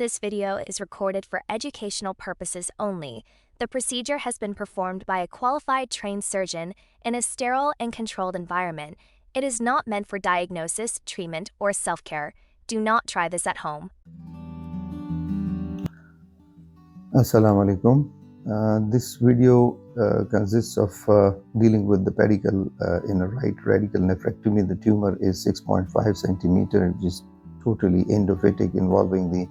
This video is recorded for educational purposes only. The procedure has been performed by a qualified trained surgeon in a sterile and controlled environment. It is not meant for diagnosis, treatment, or self-care. Do not try this at home. Assalamu alaikum. This video consists of dealing with the pedicle in a right radical nephrectomy. The tumor is 6.5 centimeter, which is totally endophytic, involving the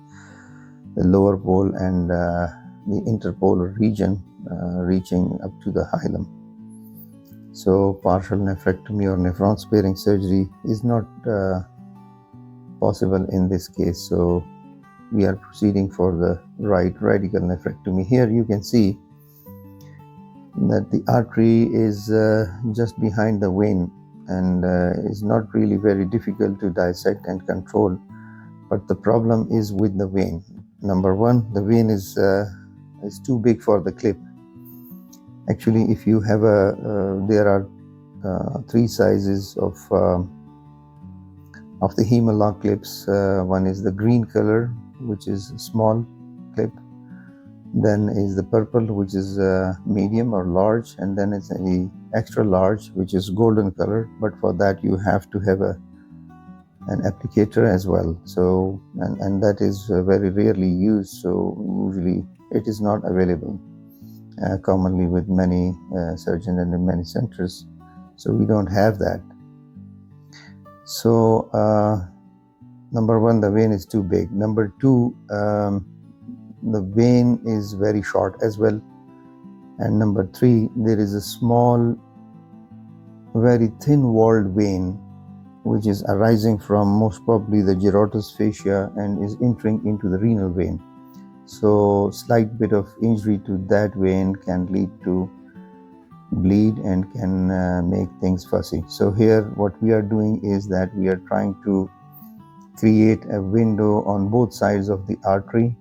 lower pole and the interpolar region reaching up to the hilum. So partial nephrectomy or nephron sparing surgery is not possible in this case. So we are proceeding for the right radical nephrectomy. Here you can see that the artery is just behind the vein and is not really very difficult to dissect and control. But the problem is with the vein. Number one, the vein is too big for the clip. Actually, if you have there are three sizes of the Hem-lock clips. One is the green color, which is a small clip. Then is the purple, which is medium or large, and then it's the extra large, which is golden color. But for that, you have to have an applicator as well. So and that is very rarely used. So usually it is not available commonly with many surgeons and in many centers. So we don't have that. So number one, the vein is too big. Number two, the vein is very short as well. And number three, there is a small, very thin-walled vein which is arising from most probably the gyrotous fascia and is entering into the renal vein. So slight bit of injury to that vein can lead to bleed and can make things fussy. So here what we are doing is that we are trying to create a window on both sides of the artery.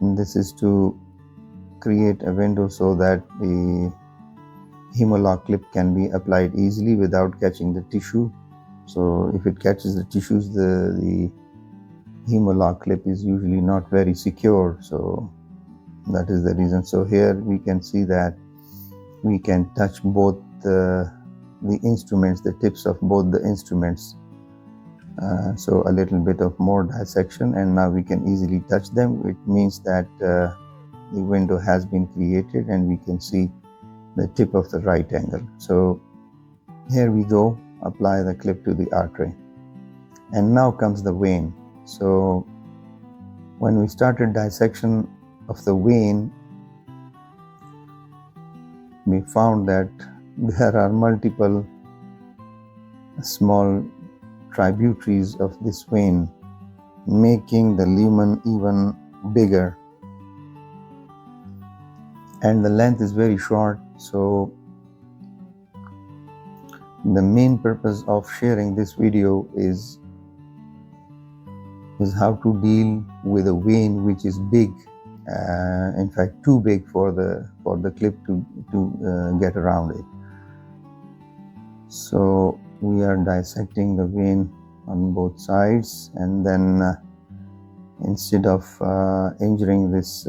This is to create a window so that the Hem-lock clip can be applied easily without catching the tissue. So if it catches the tissues, the Hem-lock clip is usually not very secure. So that is the reason. So here we can see that we can touch both the instruments, the tips of both the instruments. So a little bit of more dissection, and now we can easily touch them. It means that the window has been created and we can see the tip of the right angle. So here we go, apply the clip to the artery. And now comes the vein. So when we started dissection of the vein, we found that there are multiple small tributaries of this vein, making the lumen even bigger. And the length is very short. So the main purpose of sharing this video is how to deal with a vein which is big, in fact too big for the clip to get around it. So we are dissecting the vein on both sides, and then instead of injuring this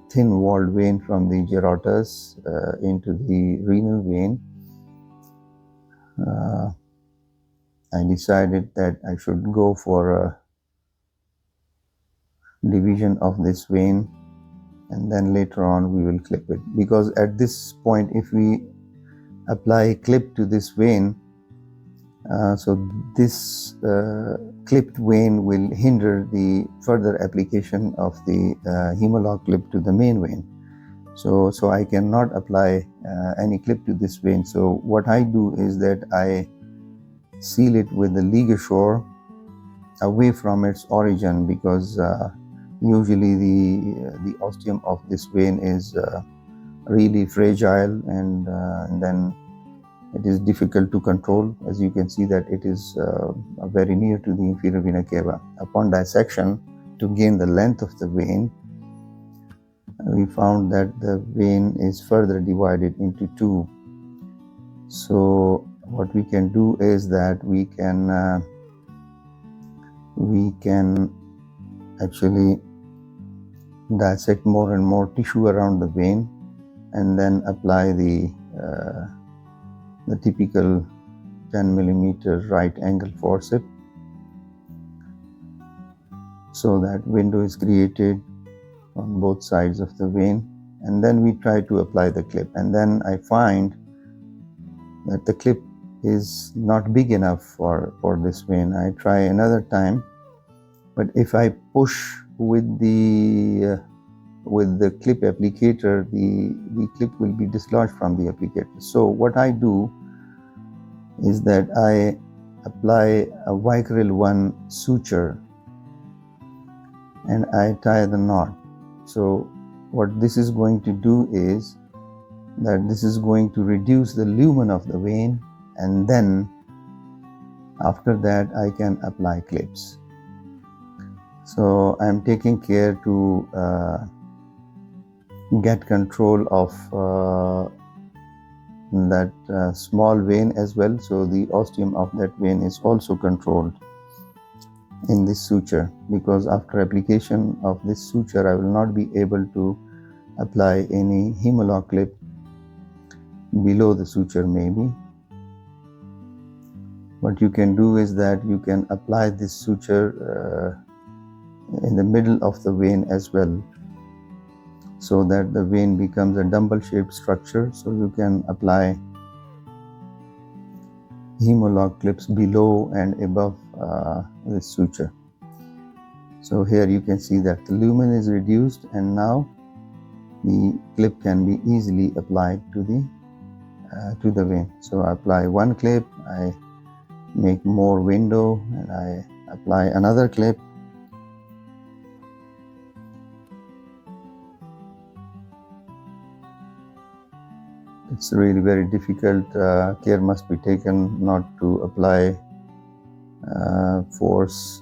thin-walled vein from the gyrotous into the renal vein, I decided that I should go for a division of this vein, and then later on we will clip it. Because at this point, if we apply a clip to this vein, so this clipped vein will hinder the further application of the Hem-lock clip to the main vein. So I cannot apply any clip to this vein. So what I do is that I seal it with the ligation away from its origin, because usually the ostium of this vein is really fragile, and then it is difficult to control. As you can see that it is very near to the inferior vena cava. Upon dissection, to gain the length of the vein, we found that the vein is further divided into two. So what we can do is that we can we can actually dissect more and more tissue around the vein and then apply the typical 10 millimeter right angle forceps, so that window is created on both sides of the vein, and then we try to apply the clip, and then I find that the clip is not big enough for this vein. I try another time, but if I push with the clip applicator, the clip will be dislodged from the applicator. So what I do is that I apply a Vicryl 1 suture and I tie the knot. So what this is going to do is that this is going to reduce the lumen of the vein, and then after that I can apply clips. So I'm taking care to get control of that small vein as well, so the ostium of that vein is also controlled in this suture, because after application of this suture I will not be able to apply any hemalock clip below the suture. Maybe what you can do is that you can apply this suture in the middle of the vein as well, so that the vein becomes a dumbbell shaped structure, so you can apply hemalock clips below and above the suture. So here you can see that the lumen is reduced, and now the clip can be easily applied to the vein. So I apply one clip, I make more window, and I apply another clip. It's really very difficult. Care must be taken not to apply force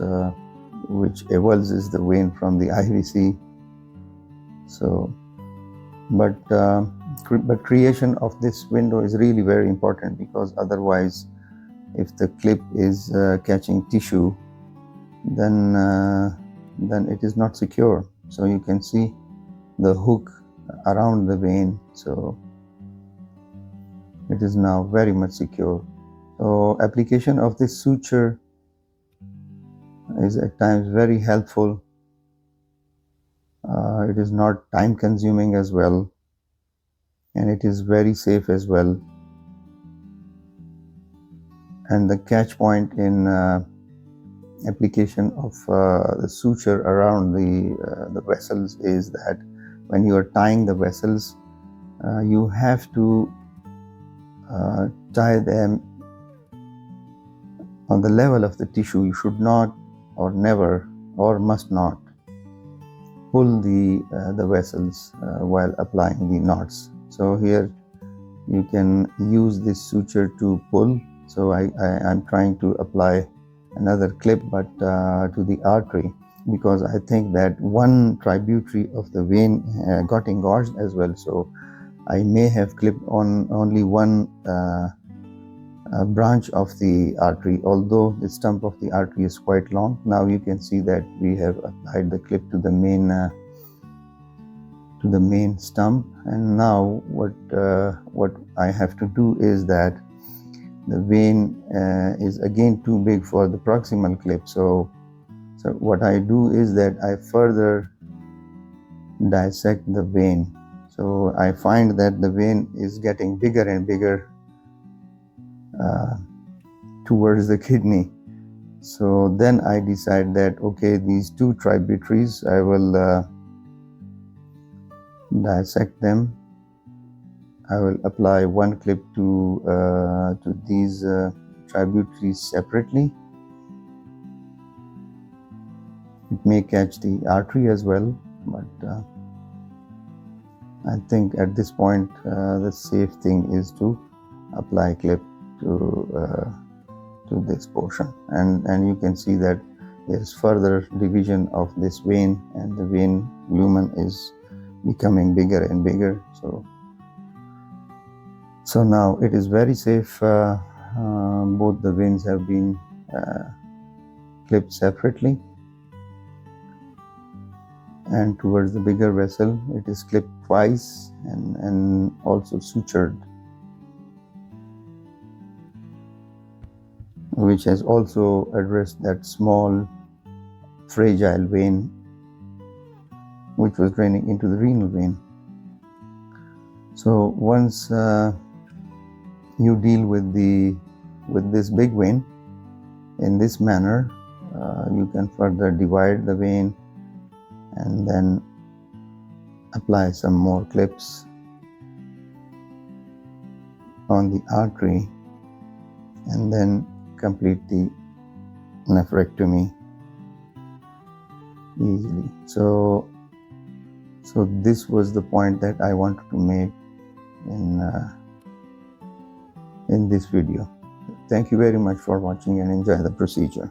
which avulses the vein from the IVC. So, but creation of this window is really very important, because otherwise, if the clip is catching tissue, then it is not secure. So you can see the hook around the vein. So it is now very much secure. So application of this suture is at times very helpful. It is not time consuming as well, and it is very safe as well. And the catch point in application of the suture around the vessels is that when you are tying the vessels, you have to tie them on the level of the tissue. You should not, or never, or must not pull the vessels while applying the knots. So here you can use this suture to pull. So I'm trying to apply another clip, but to the artery, because I think that one tributary of the vein got engorged as well. So I may have clipped on only one branch of the artery, although the stump of the artery is quite long. Now you can see that we have applied the clip to the main stump, and now what I have to do is that the vein is again too big for the proximal clip. So what I do is that I further dissect the vein. So I find that the vein is getting bigger and bigger towards the kidney. So then I decide that, okay, these two tributaries, I will dissect them. I will apply one clip to these tributaries separately. It may catch the artery as well, but I think at this point the safe thing is to apply clip to this portion, and you can see that there is further division of this vein, and the vein lumen is becoming bigger and bigger. So now it is very safe. Both the veins have been clipped separately, and towards the bigger vessel it is clipped twice and also sutured, which has also addressed that small fragile vein which was draining into the renal vein. So once you deal with this big vein in this manner, you can further divide the vein and then apply some more clips on the artery and then complete the nephrectomy easily. So this was the point that I wanted to make in this video. Thank you very much for watching and enjoy the procedure.